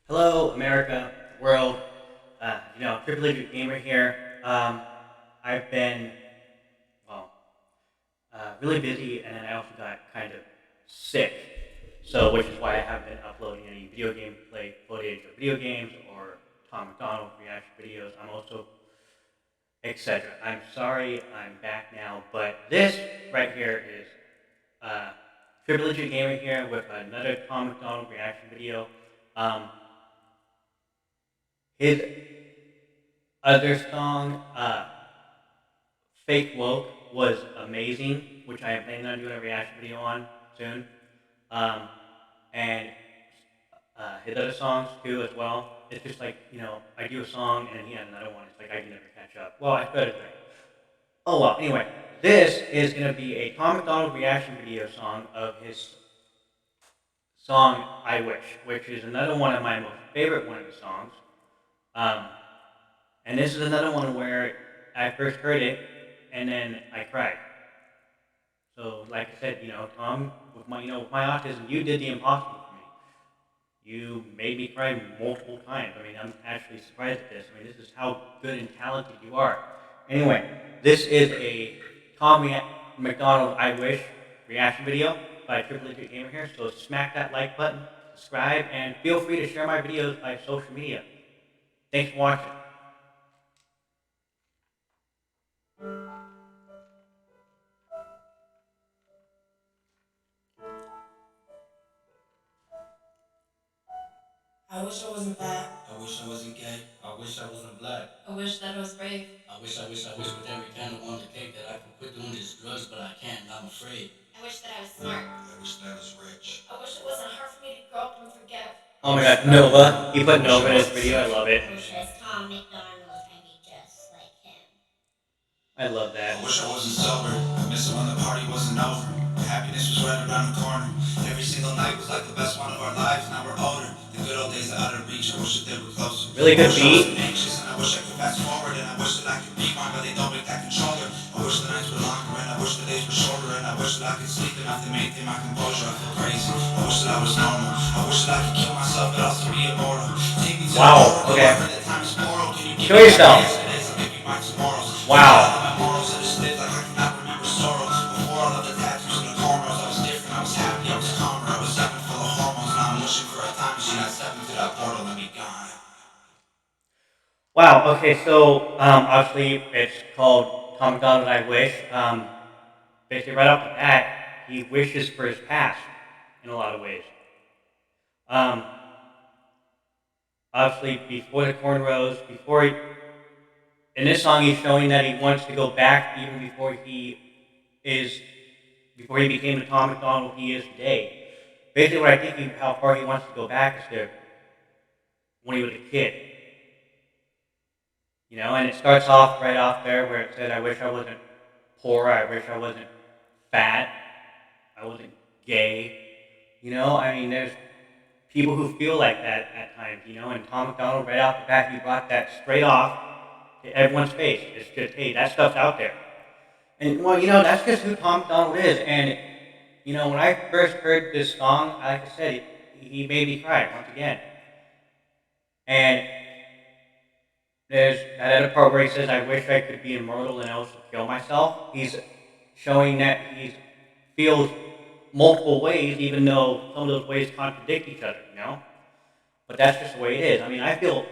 Hello, America, world. Trippylegit gamer here. I've been well, really busy, and then I also got kind of sick. So, which is why I haven't been uploading any video gameplay footage of video games or Tom MacDonald reaction videos. I'm also etc. I'm sorry, I'm back now, but this right here is uh, Trippylegit gamer here with another Tom MacDonald reaction video. Um, his other song, Fake Woke, was amazing, which I am planning on doing a reaction video on soon. Um, and his other songs too as well. It's just like, I do a song and he has another one. It's like I can never catch up. Well, I could have. Oh well, anyway, this is going to be a Tom MacDonald reaction video song of his song I Wish, which is another one of my most favorite one of his songs. Um, and this is another one where I first heard it and then I cried. So, like I said, Tom, with my autism, you did the impossible for me. You made me cry multiple times. I mean, I'm actually surprised at this. I mean, this is how good and talented you are. Anyway, this is a McDonald I Wish reaction video by Trippylegit Gamer here. So smack that like button, subscribe, and feel free to share my videos by social media. Thanks for watching. I wish I wasn't fat. I wish I wasn't gay. I wish I wasn't black. I wish that I was brave. I wish with every candle on the cake that I could quit doing these drugs, but I can't and I'm afraid. I wish that I was smart. I wish that I was rich. I wish it wasn't hard for me to grow up and forgive. Oh my god, Nova. He put Nova in his video. I love it. I wish I was Tom MacDonald. I be just like him. I love I that. wish I wasn't sober. I miss it when the party wasn't over. Happiness was right around the corner. Every single night was like the best one of our lives. Now we're older. The good old days are out of reach. I wish that they were closer. Really good I wish I beat. wasn't anxious and I wish I could fast forward and I wish that I could rewind, but they don't make that controller. I wish the nights were longer and I wish the days were shorter and I wish that I could sleep enough to maintain my composure. I feel crazy. I wish that I was normal. I wish that I could kill myself but also be immortal. Take me to Wow, the okay. that time is moral. Can you Show yourself. Yesterday's I'll give you my tomorrows. Wow. My morals are just live like I cannot remember sorrow. Before all of the tattoos and the cornrows, I was different, I was happy, I was calmer, I was young and full of hormones. Now I'm wishing for a time machine. I step into that portal and be gone. Wow. Okay. So obviously it's called Tom MacDonald I Wish. Basically, right off the bat, he wishes for his past in a lot of ways. Um, Obviously, before the cornrows, in this song, he's showing that he wants to go back even is before he became the Tom MacDonald he is today. Basically, what I think how far he wants to go back is to when he was a kid. And it starts off right off there where it said, I wish I wasn't poor, I wish I wasn't fat, I wasn't gay. I mean, there's people who feel like that at times, and Tom MacDonald, right off the bat, he brought that straight off to everyone's face. It's just, hey, that stuff's out there. And, well, that's just who Tom MacDonald is. And, when I first heard this song, like I said, he made me cry once again. And there's that other part where he says, I wish I could be immortal and also kill myself. He's showing that he feels multiple ways, even though some of those ways contradict each other. But that's just the way it is. I mean, I feel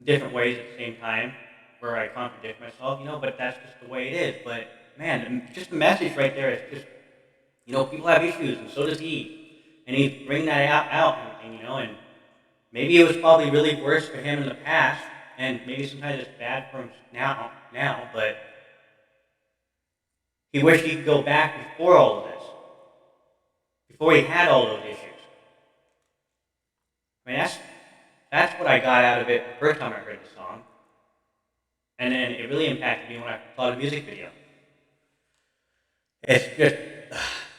different ways at the same time where I contradict myself, but that's just the way it is. But, man, just the message right there is just, people have issues, and so does he. And he's bringing that out and everything, and maybe it was probably really worse for him in the past, and maybe sometimes it's bad for him now, but he wished he could go back before all of this, before he had all those issues. I mean, that's what I got out of it the first time I heard the song, and then it really impacted me when I saw the music video. It's just,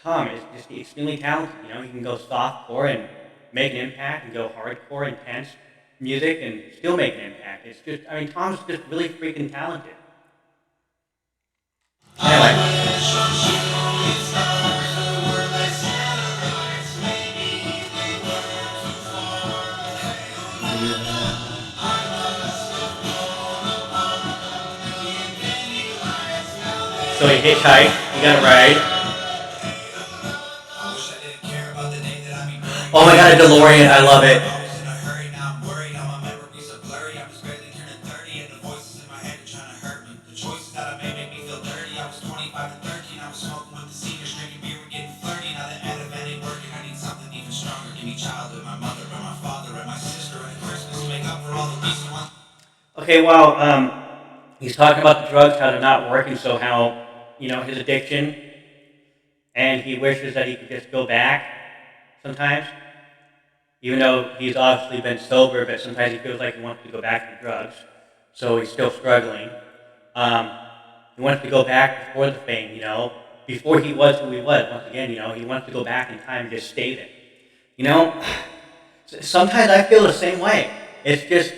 Tom is just extremely talented, he can go softcore and make an impact and go hardcore, intense music and still make an impact. It's just, I mean, Tom's just really freaking talented. Anyway. so he hitchhiked. He got a ride. I wish I didn't care about the day that I be buried. Oh my god, a DeLorean! I love it. Always in a hurry, now I'm worried. All my memories are blurry. I'm just barely turning 30, and the voices in my head are trying to hurt me. The choices that I made make me feel dirty. I was 25 to 13. I was smoking with the seniors, drinking beer, and getting flirty. Now that Ativan ain't working, I need something even stronger. Give me childhood, my mother, and my father, and my sister, and a Christmas to make up for all the reasons why. Okay, well, he's talking about the drugs, how they're not working, so how, his addiction, and he wishes that he could just go back sometimes, even though he's obviously been sober, but sometimes he feels like he wants to go back to drugs, so he's still struggling. Um, he wants to go back before the fame, before he was who he was. Once again, he wants to go back in time and just stay there. You know, sometimes I feel the same way. It's just,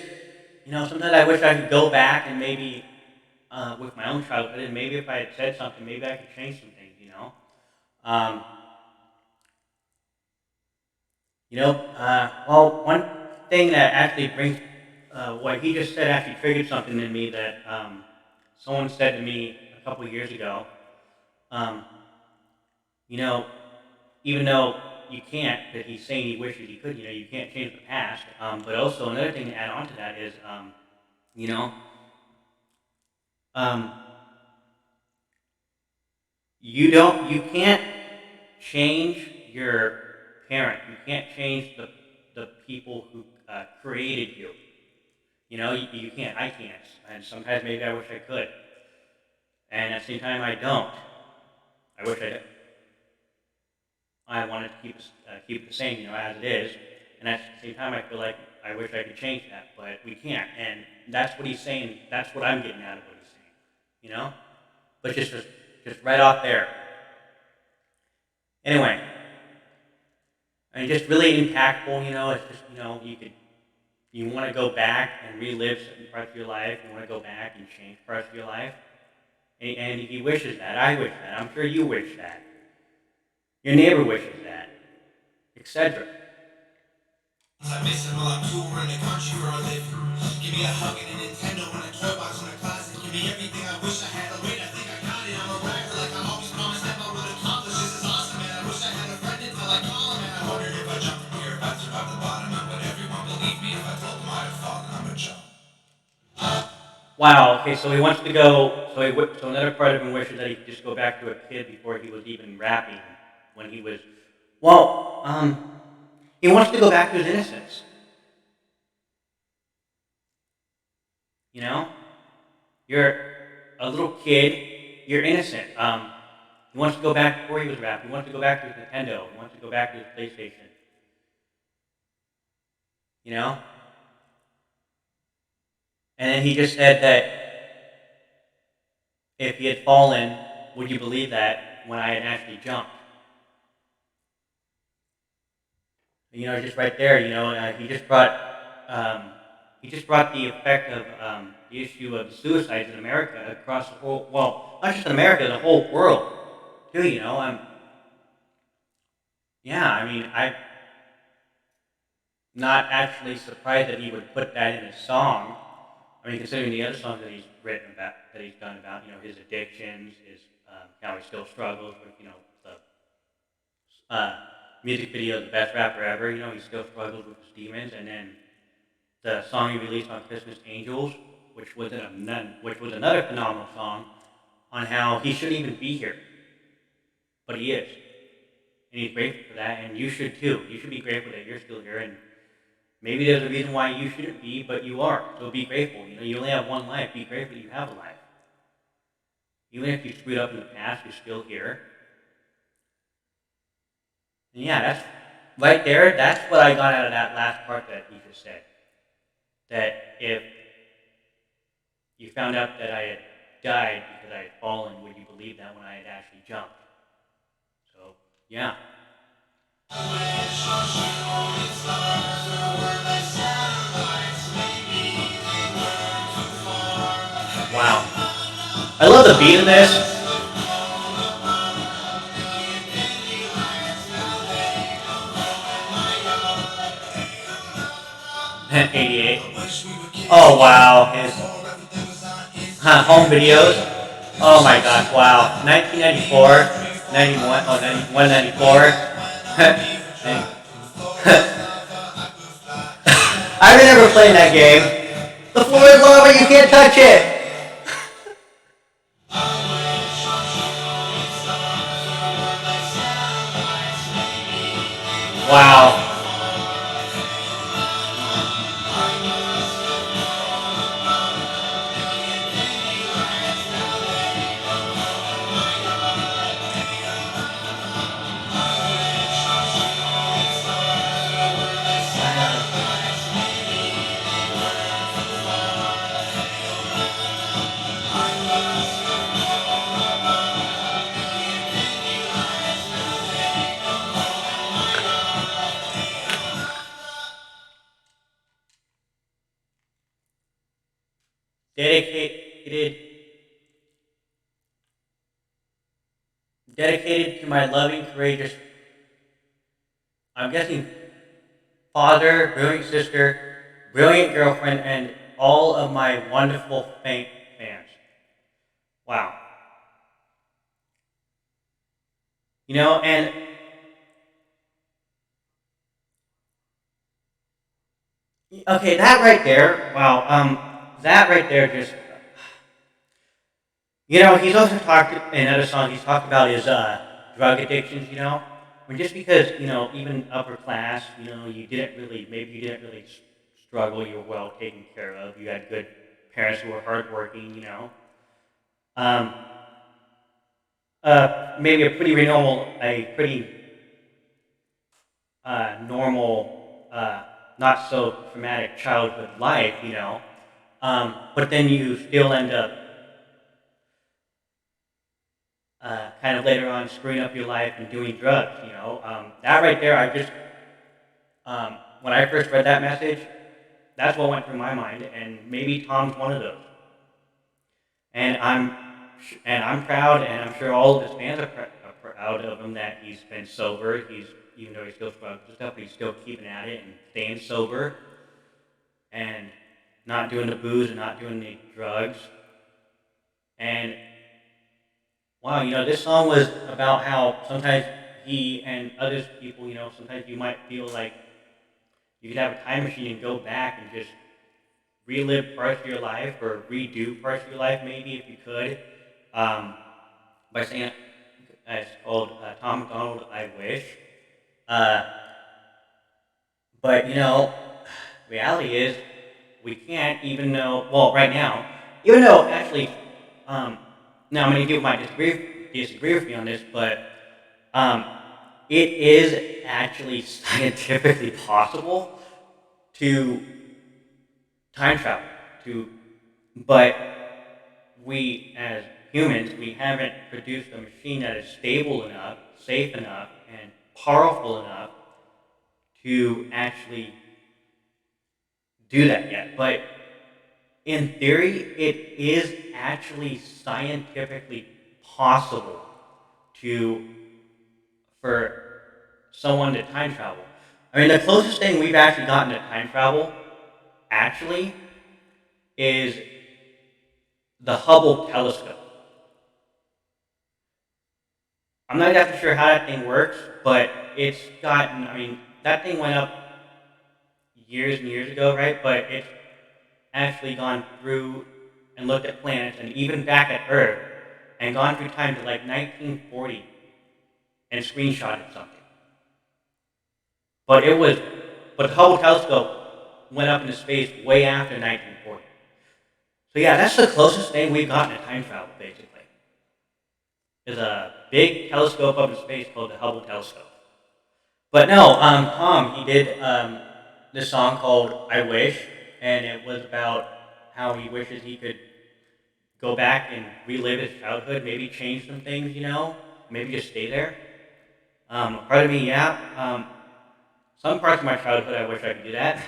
sometimes I wish I could go back and maybe with my own childhood, and maybe if I had said something, maybe I could change some things. Um, well, one thing that actually brings, what he just said actually triggered something in me that someone said to me a couple of years ago. Um, you know, even though you can't, but he's saying he wishes he could, you can't change the past. But also another thing to add on to that is, you know, um, you can't change your parent. You can't change the people who created you. You can't. I can't. And sometimes maybe I wish I could. And at the same time, I don't. I wish I wanted to keep it the same, as it is. And at the same time, I feel like I wish I could change that, but we can't. And that's what he's saying. That's what I'm getting out of what he's saying. You know. But just right off there. Anyway, I mean, just really impactful. It's just you want to go back and relive certain parts of your life. You want to go back and change parts of your life. And he wishes that. I wish that. I'm sure you wish that. Your neighbor wishes that, etc. I miss him while I'm touring the country for a living. Give me a hug and a Nintendo and a toy box in a closet. Give me everything I wish I had. Oh wait, I think I got it. I'm a rapper like I always promised that I would accomplish. This is awesome, man. I wish I had a friend until I call him. And I wondered if I jumped from here, if I'd survive the bottom. And would everyone believe me if I told them I'd have fallen? I'm a jump. Wow. Okay, so he wants to go. So another part of him wishes that he could just go back to a kid before he was even rapping. When he was, well, he wants to go back to his innocence. You know, you're a little kid. You're innocent. He wants to go back before he was rapping. He wants to go back to his Nintendo. He wants to go back to his PlayStation. You know, and then he just said that if he had fallen, would you believe that when I had actually jumped? Just right there, he just brought the effect of the issue of suicides in America across the whole, well, not just in America, the whole world, too. Yeah, I mean, I'm not actually surprised that he would put that in a song. I mean, considering the other songs that he's written about, that he's done about, his addictions, his how he still struggles with, the music video, "The Best Rapper Ever." He still struggles with his demons, and then the song he released on Christmas, "Angels," which was another phenomenal song on how he shouldn't even be here, but he is, and he's grateful for that, and you should too. You should be grateful that you're still here, and maybe there's a reason why you shouldn't be, but you are. So be grateful. You only have one life. Be grateful you have a life. Even if you screwed up in the past, you're still here. And yeah, that's right there. That's what I got out of that last part that he just said. That if you found out that I had died because I had fallen, would you believe that when I had actually jumped? So yeah. Wow. I love the beat in this. 88. Oh wow, his home videos. Oh my gosh, wow. 1994, 91, oh, 91, 94. And I remember playing that game. The floor is lava, you can't touch it. Wow. Dedicated, dedicated to my loving, courageous, I'm guessing, father, brilliant sister, brilliant girlfriend, and all of my wonderful fans. Wow. And okay, that right there, wow, that right there just, he's also talked in other songs. He's talked about his drug addictions. I mean, just because even upper class, maybe you didn't really struggle. You were well taken care of. You had good parents who were hardworking. Um, maybe a pretty normal, not so traumatic childhood life. But then you still end up kind of later on screwing up your life and doing drugs. That right there, when I first read that message, that's what went through my mind, and maybe Tom's one of those. And I'm proud, and I'm sure all of his fans are proud of him that he's been sober. Even though he still struggles with stuff, but he's still keeping at it and staying sober and not doing the booze and not doing the drugs. And wow, this song was about how sometimes he and other people, sometimes you might feel like you could have a time machine and go back and just relive parts of your life or redo parts of your life, maybe if you could, um, by saying it's called Tom MacDonald, I Wish. Uh, but reality is we can't, even though, well, right now, even though actually, um, now many people might disagree with me on this, but um, it is actually scientifically possible to time travel to, but we as humans, we haven't produced a machine that is stable enough, safe enough, and powerful enough to actually do that yet. But in theory, it is actually scientifically possible to for someone to time travel. I mean, the closest thing we've actually gotten to time travel actually is the Hubble telescope. I'm not exactly sure how that thing works, but it's gotten. I mean, that thing went up years and years ago, right? But it's actually gone through and looked at planets and even back at Earth and gone through time to like 1940 and screenshotted something. But it was, but the Hubble telescope went up into space way after 1940. So yeah, that's the closest thing we've gotten to time travel, basically. Is a big telescope up in space called the Hubble telescope. But no, Tom, he did this song called "I Wish," and it was about how he wishes he could go back and relive his childhood, maybe change some things, maybe just stay there. Part of me, yeah. Some parts of my childhood, I wish I could do that.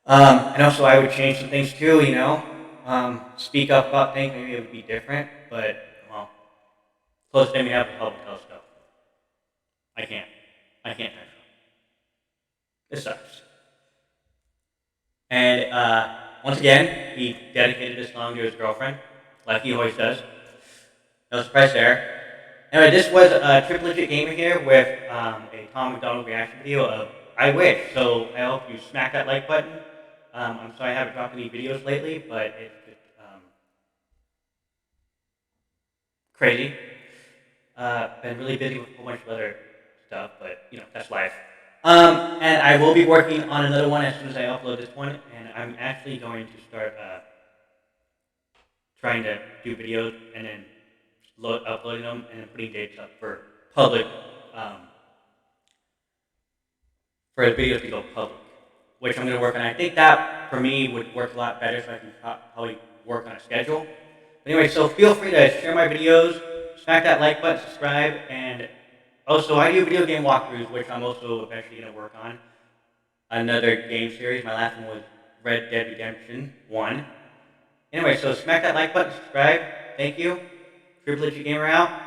And also, I would change some things too, speak up about things, maybe it would be different, but, well, closest thing we have is Hubble telescope. I can't. I can't time travel. This sucks. And once again, he dedicated this song to his girlfriend, like he always does. No surprise there. Anyway, this was a Trippylegit gamer here with a Tom MacDonald reaction video of I Wish. So I hope you smack that like button. I'm sorry I haven't dropped any videos lately, but it's just crazy. Been really busy with a whole bunch of other stuff, but that's life. And I will be working on another one as soon as I upload this one, and I'm actually going to start trying to do videos and then uploading them and then putting dates up for public, um, for the videos to go public, which I'm going to work on. I think that for me would work a lot better, so I can probably work on a schedule. But anyway, so feel free to share my videos, smack that like button, subscribe, and also I do video game walkthroughs, which I'm also eventually going to work on. Another game series. My last one was Red Dead Redemption 1. Anyway, so smack that like button, subscribe. Thank you. Trippylegit Gamer out.